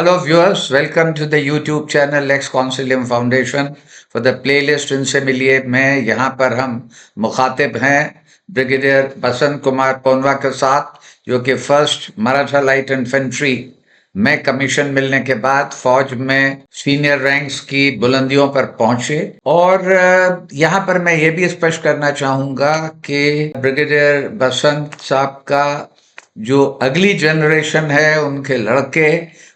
Hello viewers, welcome to the YouTube channel Lex Consilium Foundation for the playlist इनसे मिलिए। मैं यहाँ पर हम मुखातिब हैं ब्रिगेडियर बसंत कुमार पोनवा के साथ, जो कि फर्स्ट मराठा लाइट इन्फेंट्री में कमीशन मिलने के बाद फौज में सीनियर रैंक्स की बुलंदियों पर पहुंचे। और यहाँ पर मैं ये भी स्पष्ट करना चाहूंगा कि ब्रिगेडियर बसंत साहब का जो अगली जनरेशन है, उनके लड़के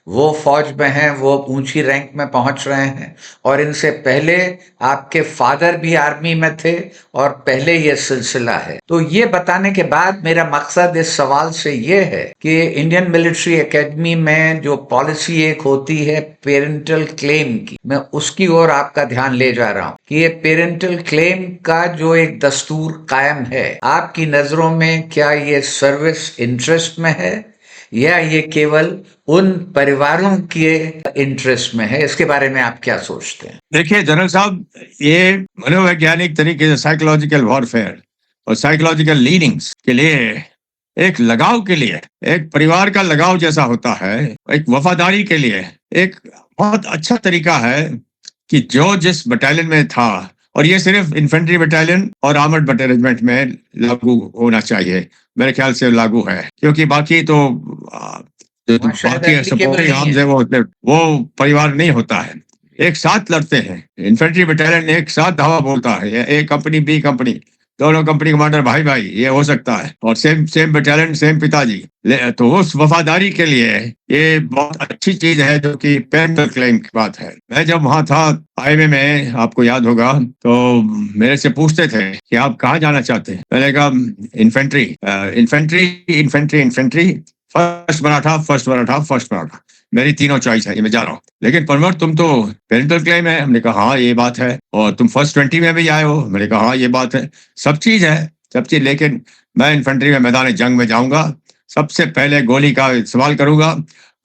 वो फौज में हैं, वो ऊंची रैंक में पहुंच रहे हैं। और इनसे पहले आपके फादर भी आर्मी में थे और पहले ये सिलसिला है। तो ये बताने के बाद मेरा मकसद इस सवाल से ये है कि इंडियन मिलिट्री एकेडमी में जो पॉलिसी एक होती है पेरेंटल क्लेम की, मैं उसकी ओर आपका ध्यान ले जा रहा हूं कि ये पेरेंटल क्लेम का जो एक दस्तूर कायम है, आपकी नजरों में क्या ये सर्विस इंटरेस्ट में है या ये केवल उन परिवारों के इंटरेस्ट में है? इसके बारे में आप क्या सोचते हैं? देखिए जनरल साहब, ये मनोवैज्ञानिक तरीके से साइकोलॉजिकल वॉरफेयर और साइकोलॉजिकल लीडिंग्स के लिए, एक लगाव के लिए, एक परिवार का लगाव जैसा होता है, एक वफादारी के लिए एक बहुत अच्छा तरीका है कि जो जिस बटालियन में था, और ये सिर्फ इन्फेंट्री बटालियन और आर्मर्ड रेजिमेंट में लागू होना चाहिए, मेरे ख्याल से लागू है, क्योंकि बाकी तो जो बाकी सपोर्टिंग आर्म्स है वो परिवार नहीं होता है। एक साथ लड़ते हैं, इन्फेंट्री बटालियन एक साथ धावा बोलता है, ए कंपनी बी कंपनी, दोनों कंपनी कमांडर भाई भाई, ये हो सकता है, और सेम सेम बटालियन सेम पिताजी। तो उस वफादारी के लिए ये बहुत अच्छी चीज है, जो कि पेरेंटल क्लेम की बात है। मैं जब वहां था आईएमए में, आपको याद होगा, तो मेरे से पूछते थे कि आप कहाँ जाना चाहते हैं। मैंने कहा infantry infantry infantry infantry, first Maratha first Maratha first Maratha, मेरी तीनों चॉइस है, ये मैं जा रहा हूँ। लेकिन परवर तुम तो पेरेंटल क्लेम है। हमने कहा हाँ ये बात है, और तुम फर्स्ट 20 में भी आए हो। मैंने कहा हाँ ये बात है, सब चीज है, सब चीज। लेकिन मैं इन्फेंट्री में मैदान जंग में जाऊंगा, सबसे पहले गोली का इस्तेमाल करूंगा,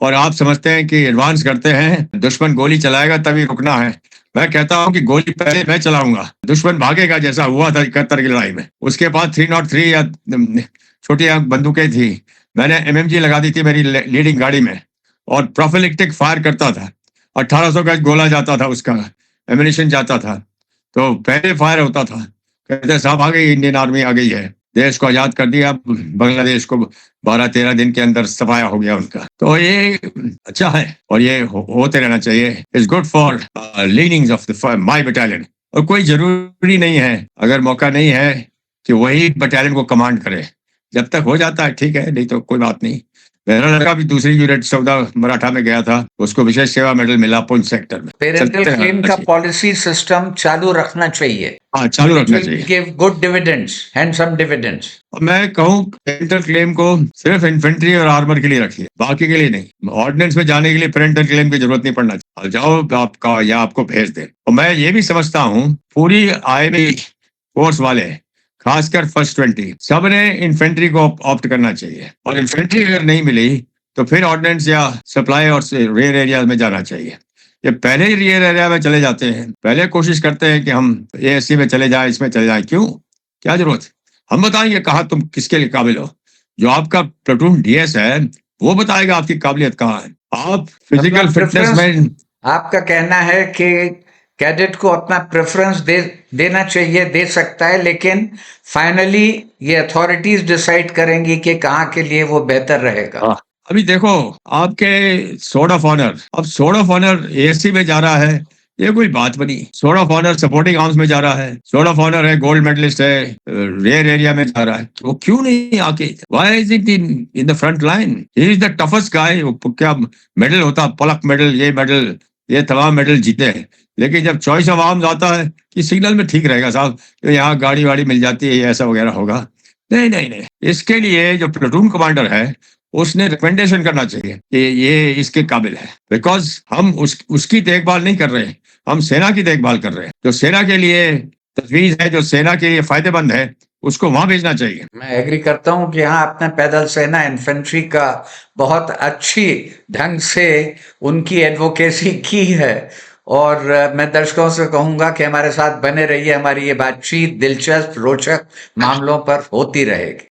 और आप समझते हैं कि एडवांस करते हैं, दुश्मन गोली चलाएगा तभी रुकना है। मैं कहता हूं कि गोली पहले मैं चलाऊंगा, दुश्मन भागेगा, जैसा हुआ था 71 की लड़ाई में। उसके बाद 303 या छोटी बंदूकें थी, मैंने एमएमजी लगा दी थी मेरी लीडिंग गाड़ी में, और प्रोफिलेक्टिक फायर करता था। 1800 का गोला जाता था, उसका एमिनेशन जाता था, तो पहले फायर होता था। कहते साहब आ गई, इंडियन आर्मी आ गई है, देश को आजाद कर दिया, बांग्लादेश को 12-13 दिन के अंदर सफाया हो गया उनका। तो ये अच्छा है, और ये होते रहना चाहिए। It's good for leanings of the my battalion. और कोई जरूरी नहीं है, अगर मौका नहीं है, कि वही बटालियन को कमांड करे। जब तक हो जाता है ठीक है, नहीं तो कोई बात नहीं। मेरा लड़का भी दूसरी यूनिट 14 मराठा में गया था, उसको विशेष सेवा मेडल मिला पुंछ सेक्टर में। पेरेंटल क्लेम का पॉलिसी सिस्टम चालू रखना चाहिए। हाँ, चालू रखना चाहिए। Give good dividends, handsome dividends. मैं कहूँ पेरेंटल क्लेम को सिर्फ इन्फेंट्री और आर्मर के लिए रखिए, बाकी के लिए नहीं। ऑर्डिनेंस में जाने के लिए पेरेंटल क्लेम की जरूरत नहीं पड़ना चाहिए, जाओ आपका या आपको भेज दे। और मैं ये भी समझता हूँ पूरी आईएमए फोर्स वाले, खासकर फर्स्ट 20, सबने इन्फेंट्री को ऑप्ट करना चाहिए। और इन्फेंट्री अगर नहीं मिली तो फिर ऑर्डिनेंस या सप्लाई और रेयर एरिया में जाना चाहिए। ये पहले ही रेयर एरिया में चले जाते हैं, पहले कोशिश करते हैं कि हम एएससी में चले जाएं, इसमें चले जाएं। क्यों, क्या जरूरत? हम बताएंगे कहाँ तुम किसके लिए काबिल हो। जो आपका प्लेटून डीएस है वो बताएगा आपकी काबिलियत कहाँ है। आप फिजिकल फिटनेस में, आपका कहना है कि कैडेट को अपना प्रेफरेंस देना चाहिए, दे सकता है, लेकिन फाइनली ये अथॉरिटीज डिसाइड करेंगी कि कहाँ के लिए वो बेहतर रहेगा। अभी देखो आपके सोर्ड ऑफ ऑनर, अब सोर्ड ऑफ ऑनर एएससी में जा रहा है, ये कोई बात बनी। Sword of honour supporting arms में जा रहा है, सोर्ड ऑफ ऑनर है, गोल्ड मेडलिस्ट है, रेयर एरिया में जा रहा है, तो वो क्यों नहीं आके, why is it in the front line? He is the toughest guy. क्या मेडल होता, पलक मेडल, ये मेडल, ये तमाम मेडल जीते हैं। लेकिन जब चॉइस ऑफ आर्म्स आता है कि सिग्नल में ठीक रहेगा साहब, तो यहाँ गाड़ी वाड़ी मिल जाती है, ऐसा वगैरह होगा, नहीं नहीं नहीं। इसके लिए जो प्लेटून कमांडर है उसने रिकमेंडेशन करना चाहिए कि ये इसके काबिल है, बिकॉज हम उसकी देखभाल नहीं कर रहे हैं, हम सेना की देखभाल कर रहे हैं। जो सेना के लिए तजवीज है, जो सेना के लिए फायदेमंद है, उसको वहां भेजना चाहिए। मैं एग्री करता हूं कि यहाँ आपने पैदल सेना इन्फेंट्री का बहुत अच्छी ढंग से उनकी एडवोकेसी की है, और मैं दर्शकों से कहूंगा कि हमारे साथ बने रहिए। हमारी ये बातचीत दिलचस्प रोचक मामलों पर होती रहेगी।